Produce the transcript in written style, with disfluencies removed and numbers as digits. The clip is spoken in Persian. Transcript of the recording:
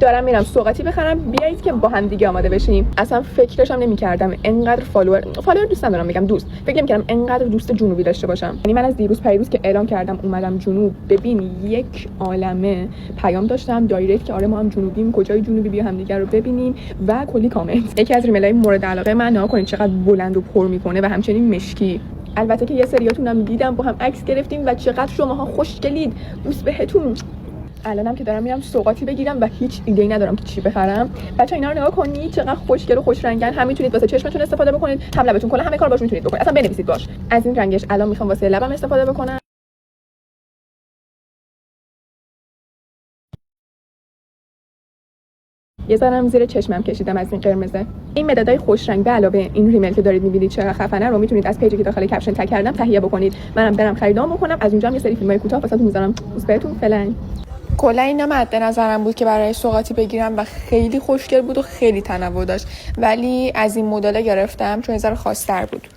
دارم میرم سوغاتی بخرم، بیایید که با هم دیگه آماده بشیم. اصلا فکرش هم نمی‌کردم انقدر فالوور دوست ندارم بگم دوست، فکر نمی‌کردم انقدر دوست جنوبی داشته باشم. یعنی من از دیروز پیروز که اعلام کردم اومدم جنوب، ببین یک عالمه پیام داشتم دایرکت که آره ما هم جنوبیم، کجای جنوبی، بیا هم دیگه رو ببینیم و کلی کامنت. یکی از ریمیلای مورد علاقه من نگاه کنید چقدر بلند و پر میکنه و همچنین مشکی. البته که یه سریاتونم دیدم با هم عکس گرفتیم و چقدر شماها خوشگلید، دوست بهتون. الانم که دارم میرم سوغاتی بگیرم و هیچ ایده‌ای ندارم که چی بخرم. بچه‌ها اینا رو نگاه کنید چقدر خوشگل و خوش رنگن، هم میتونید واسه چشمتون استفاده بکنید، هم لبتون، کلا همه کار باش میتونید بکنید. اصلا بنویسید باش. از این رنگش الان میخوام واسه لبم استفاده بکنم. یه ذرم زیر چشمم کشیدم از این قرمزه. این مدادای خوش رنگ به علاوه این ریمیل که دارید می‌بینید چقدر خفنه رو میتونید از پیجی که داخل کپشن تگ کردم تهیه بکنید. منم برم خریدام بکنم، از اونجا هم یه سری فیلمای کوتاه واسهتون میذارم. دوست بهتون فعلا. کلا اینا مد نظرم بود که برای سوغاتی بگیرم و خیلی خوشگل بود و خیلی تنوع داشت، ولی از این مدل گرفتم چون یه ذره خاص‌تر بود.